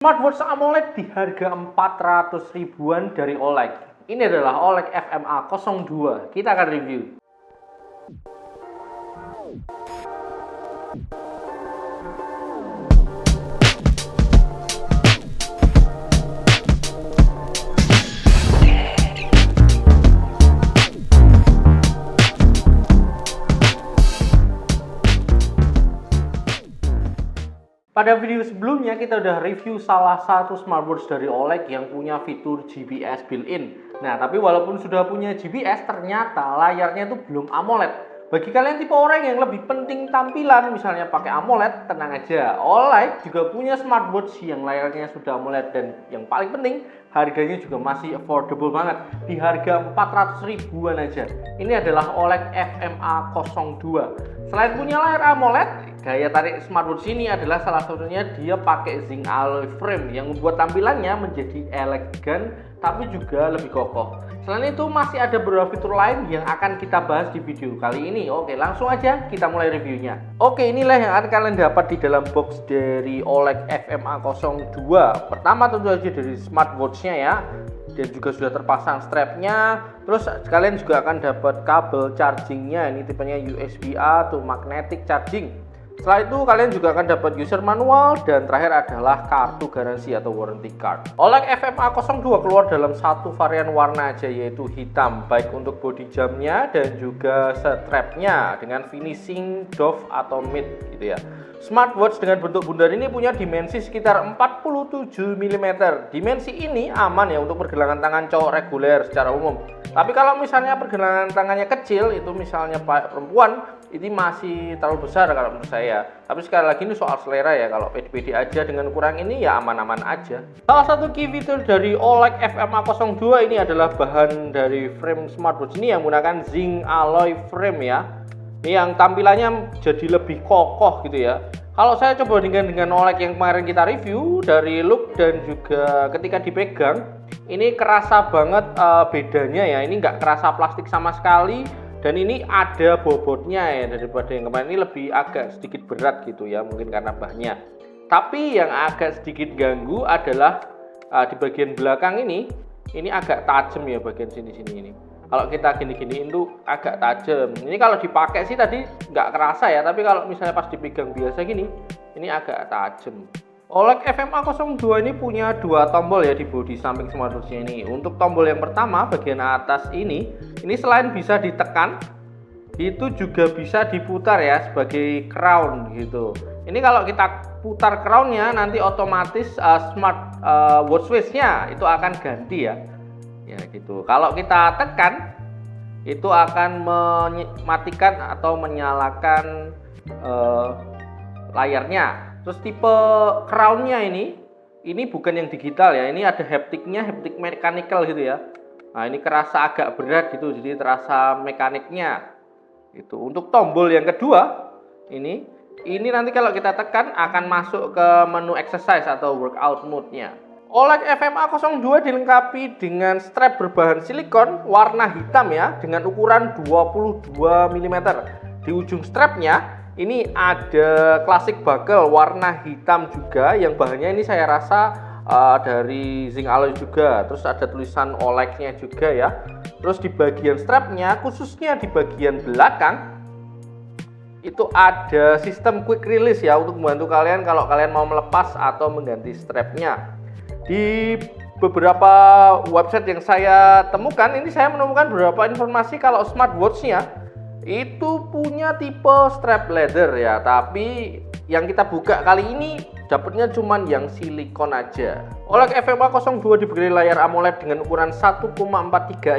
Smartwatch AMOLED di harga 400 ribuan dari OLED. Ini adalah OLED FMA02. Kita akan review. Pada video sebelumnya kita udah review salah satu smartwatch dari OLED yang punya fitur GPS built-in. Nah, tapi walaupun sudah punya GPS, ternyata layarnya itu belum AMOLED. Bagi kalian tipe orang yang lebih penting tampilan, misalnya pakai AMOLED, tenang aja. OLED juga punya smartwatch yang layarnya sudah AMOLED dan yang paling penting, harganya juga masih affordable banget. Di harga 400 ribuan aja. Ini adalah OLED FMA02. Selain punya layar AMOLED, daya tarik smartwatch ini adalah salah satunya dia pakai zinc alloy frame yang membuat tampilannya menjadi elegan tapi juga lebih kokoh. Selain itu masih ada beberapa fitur lain yang akan kita bahas di video kali ini. Oke, langsung aja kita mulai reviewnya. Oke, inilah yang akan kalian dapat di dalam box dari OLED FMA02. Pertama tentu saja dari smartwatchnya ya, dan juga sudah terpasang strapnya. Terus kalian juga akan dapat kabel chargingnya, ini tipenya USB-A atau magnetic charging. Setelah itu kalian juga akan dapat user manual dan terakhir adalah kartu garansi atau warranty card. OLED FMA02 keluar dalam satu varian warna aja, yaitu hitam, baik untuk body jamnya dan juga strapnya dengan finishing doff atau matte gitu ya. Smartwatch dengan bentuk bundar ini punya dimensi sekitar 47 mm. Dimensi ini aman ya untuk pergelangan tangan cowok reguler secara umum. Tapi kalau misalnya pergelangan tangannya kecil, itu misalnya perempuan, ini masih terlalu besar kalau menurut saya. Tapi sekali lagi ini soal selera ya, kalau pede-pede aja dengan ukuran ini ya aman-aman aja. Salah satu key feature dari OLED FMA02 ini adalah bahan dari frame smartwatch ini yang menggunakan zinc alloy frame ya. Ini yang tampilannya jadi lebih kokoh gitu ya. Kalau saya coba dengan OLED yang kemarin kita review, dari look dan juga ketika dipegang, ini kerasa banget bedanya ya. Ini nggak kerasa plastik sama sekali. Dan ini ada bobotnya ya, daripada yang kemarin ini lebih agak sedikit berat gitu ya, mungkin karena bahannya. Tapi yang agak sedikit ganggu adalah di bagian belakang ini agak tajam ya, bagian sini-sini ini. Kalau kita gini-giniin tuh agak tajam. Ini kalau dipakai sih tadi nggak kerasa ya, tapi kalau misalnya pas dipegang biasa gini, ini agak tajam. OLED FMA02 ini punya dua tombol ya di bodi samping smartwatchnya ini. Untuk tombol yang pertama bagian atas ini selain bisa ditekan, itu juga bisa diputar ya sebagai crown gitu. Ini kalau kita putar crownnya nanti otomatis smart watch face-nya itu akan ganti ya. Ya gitu. Kalau kita tekan itu akan mematikan atau menyalakan layarnya. Terus tipe crown-nya ini bukan yang digital ya, ini ada haptiknya, haptik mechanical gitu ya. Nah ini kerasa agak berat gitu, jadi terasa mekaniknya gitu. Untuk tombol yang kedua ini nanti kalau kita tekan akan masuk ke menu exercise atau workout mode-nya. OLED FMA02 dilengkapi dengan strap berbahan silikon warna hitam ya, dengan ukuran 22 mm. Di ujung strapnya ini ada klasik buckle warna hitam juga, yang bahannya ini saya rasa dari zinc alloy juga. Terus ada tulisan OLED-nya juga ya. Terus di bagian strapnya, khususnya di bagian belakang, itu ada sistem quick release ya, untuk membantu kalian kalau kalian mau melepas atau mengganti strapnya. Di beberapa website yang saya temukan, ini saya menemukan beberapa informasi kalau smartwatch-nya itu punya tipe strap leather ya, tapi yang kita buka kali ini dapatnya cuman yang silikon aja. OLED FMA02 diberi layar AMOLED dengan ukuran 1,43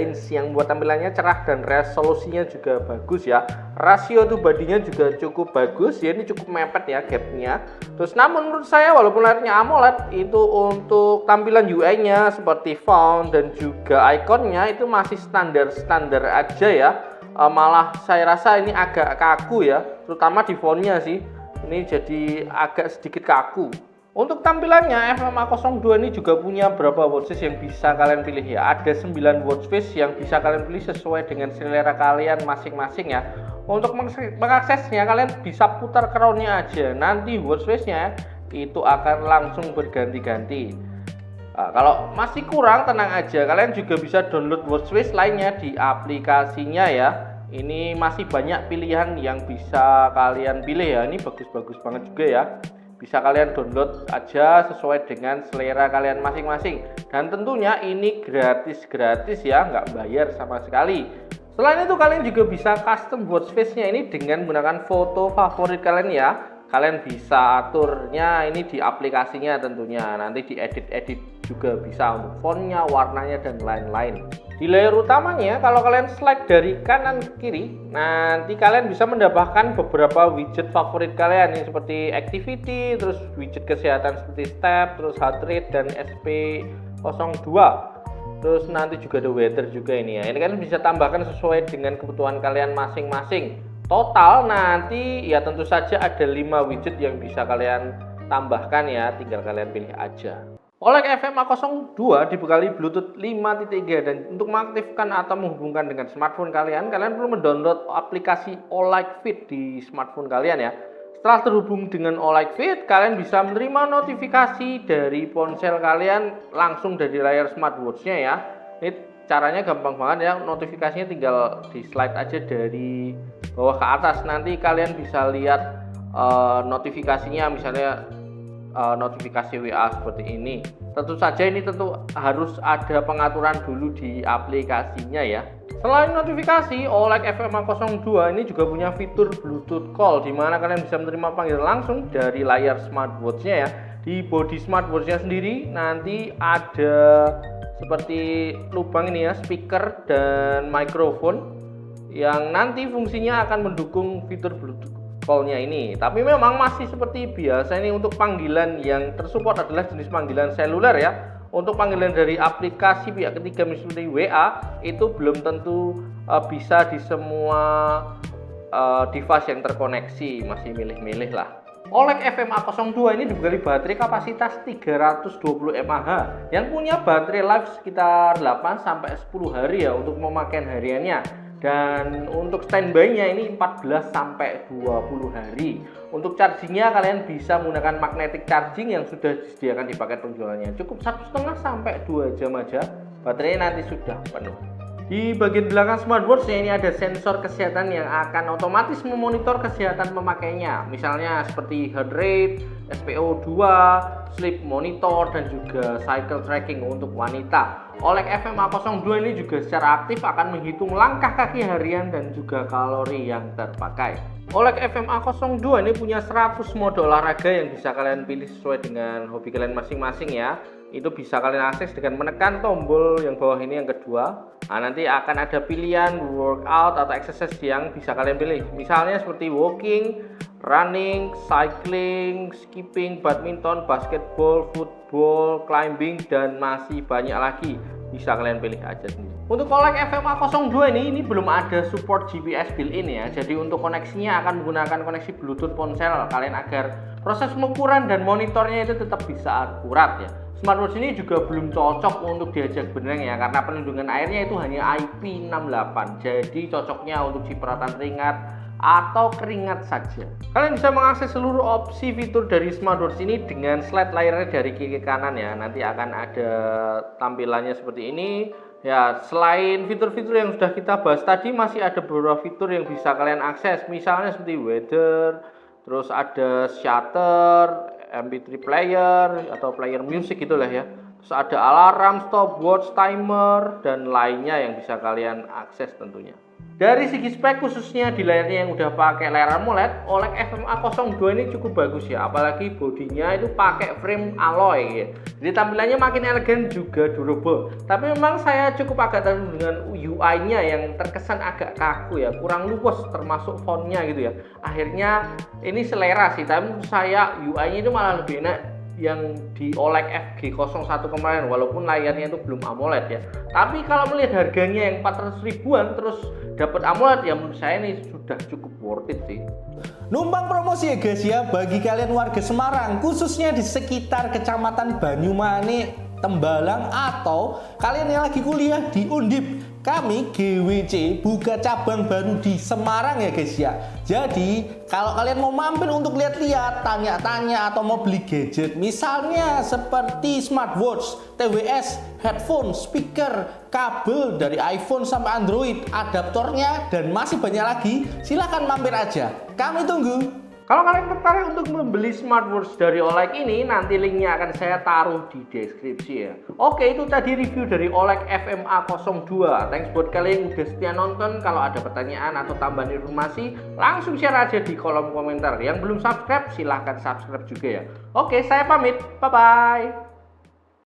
inch yang membuat tampilannya cerah dan resolusinya juga bagus ya. Rasio tuh badinya juga cukup bagus ya, ini cukup mepet ya gapnya. Terus namun menurut saya walaupun layarnya AMOLED, itu untuk tampilan UI-nya seperti font dan juga ikonnya itu masih standar aja ya. Malah saya rasa ini agak kaku ya, terutama di fontnya sih. Ini jadi agak sedikit kaku. Untuk tampilannya FMA02 ini juga punya beberapa watch face yang bisa kalian pilih ya. Ada 9 watch face yang bisa kalian pilih sesuai dengan selera kalian masing-masing ya. Untuk mengaksesnya kalian bisa putar crown-nya aja. Nanti watch face-nya itu akan langsung berganti-ganti. Nah, kalau masih kurang, tenang aja, kalian juga bisa download watchface lainnya di aplikasinya ya. Ini masih banyak pilihan yang bisa kalian pilih ya. Ini bagus-bagus banget juga ya. Bisa kalian download aja sesuai dengan selera kalian masing-masing. Dan tentunya ini gratis ya, nggak bayar sama sekali. Selain itu kalian juga bisa custom watchface-nya ini dengan menggunakan foto favorit kalian ya. Kalian bisa aturnya ini di aplikasinya tentunya, nanti diedit-edit juga bisa untuk fontnya, warnanya, dan lain-lain. Di layar utamanya kalau kalian slide dari kanan ke kiri, nanti kalian bisa mendapatkan beberapa widget favorit kalian yang seperti activity, terus widget kesehatan seperti step, terus heart rate, dan SP02. Terus nanti juga ada weather juga ini ya. Ini kan bisa tambahkan sesuai dengan kebutuhan kalian masing-masing. Total nanti ya tentu saja ada 5 widget yang bisa kalian tambahkan ya, tinggal kalian pilih aja. OLED FMA02 dibekali Bluetooth 5.3 dan untuk mengaktifkan atau menghubungkan dengan smartphone kalian perlu mendownload aplikasi OLED Fit di smartphone kalian ya. Setelah terhubung dengan OLED Fit, kalian bisa menerima notifikasi dari ponsel kalian langsung dari layar smartwatch-nya ya. Ini caranya gampang banget ya, notifikasinya tinggal di slide aja dari bawah ke atas. Nanti kalian bisa lihat notifikasinya, misalnya notifikasi WA seperti ini. Tentu saja ini harus ada pengaturan dulu di aplikasinya ya. Selain notifikasi, OLED FMA02 ini juga punya fitur Bluetooth Call, di mana kalian bisa menerima panggilan langsung dari layar smartwatch-nya ya. Di body smartwatch-nya sendiri nanti ada seperti lubang ini ya, speaker dan mikrofon yang nanti fungsinya akan mendukung fitur Bluetooth call-nya ini. Tapi memang masih seperti biasa, ini untuk panggilan yang tersupport adalah jenis panggilan seluler ya. Untuk panggilan dari aplikasi pihak ketiga seperti WA itu belum tentu bisa di semua device yang terkoneksi, masih milih-milih lah. OLED FMA02 ini dibekali baterai kapasitas 320 mAh yang punya baterai life sekitar 8-10 hari ya untuk pemakaian hariannya. Dan untuk standby-nya ini 14-20 hari. Untuk chargingnya kalian bisa menggunakan magnetic charging yang sudah disediakan di paket penjualannya. Cukup 1,5-2 jam aja, baterainya nanti sudah penuh. Di bagian belakang smartwatch ini ada sensor kesehatan yang akan otomatis memonitor kesehatan pemakainya. Misalnya seperti heart rate, SpO2, sleep monitor, dan juga cycle tracking untuk wanita. OLED FMA02 ini juga secara aktif akan menghitung langkah kaki harian dan juga kalori yang terpakai. OLED FMA02 ini punya 100 mode olahraga yang bisa kalian pilih sesuai dengan hobi kalian masing-masing ya. Itu bisa kalian akses dengan menekan tombol yang bawah ini yang kedua. Nah, nanti akan ada pilihan workout atau exercise yang bisa kalian pilih. Misalnya seperti walking, running, cycling, skipping, badminton, basketball, football, climbing, dan masih banyak lagi. Bisa kalian pilih aja sendiri. Untuk OLED FMA02 ini belum ada support GPS built-in ya. Jadi untuk koneksinya akan menggunakan koneksi Bluetooth ponsel kalian agar proses pengukuran dan monitornya itu tetap bisa akurat ya. Smartwatch ini juga belum cocok untuk diajak berenang ya, karena perlindungan airnya itu hanya IP68. Jadi cocoknya untuk cipratan ringan atau keringat saja. Kalian bisa mengakses seluruh opsi fitur dari smartwatch ini dengan slide layarnya dari kiri ke kanan ya. Nanti akan ada tampilannya seperti ini. Ya, selain fitur-fitur yang sudah kita bahas tadi, masih ada beberapa fitur yang bisa kalian akses. Misalnya seperti weather, terus ada shutter, MP3 player atau player music gitulah ya. Terus ada alarm, stopwatch, timer, dan lainnya yang bisa kalian akses tentunya. Dari segi spek khususnya di layarnya yang udah pakai layar AMOLED, OLED FMA02 ini cukup bagus ya, apalagi bodinya itu pakai frame alloy ya. Jadi tampilannya makin elegan juga durable. Tapi memang saya cukup agak tertarik dengan UI-nya yang terkesan agak kaku ya, kurang luwes termasuk fontnya gitu ya. Akhirnya ini selera sih, tapi menurut saya UI-nya itu malah lebih enak yang di OLED FG01 kemarin, walaupun layarnya itu belum AMOLED ya. Tapi kalau melihat harganya yang 400 ribuan terus dapat AMOLED, ya menurut saya ini sudah cukup worth it sih. Numpang promosi ya guys ya, bagi kalian warga Semarang khususnya di sekitar Kecamatan Banyumane, Tembalang, atau kalian yang lagi kuliah di Undip kami GWC buka cabang baru di Semarang ya guys ya. Jadi kalau kalian mau mampir untuk lihat-lihat, tanya-tanya atau mau beli gadget misalnya seperti smartwatch, TWS, headphone, speaker, kabel dari iPhone sampai Android, adaptornya dan masih banyak lagi, silahkan mampir aja. Kami tunggu. Kalau kalian tertarik untuk membeli smartwatch dari Oleg ini, nanti linknya akan saya taruh di deskripsi ya. Oke, itu tadi review dari Oleg FMA02. Thanks buat kalian yang udah setia nonton. Kalau ada pertanyaan atau tambahan informasi, langsung share aja di kolom komentar. Yang belum subscribe, silahkan subscribe juga ya. Oke, saya pamit. Bye-bye.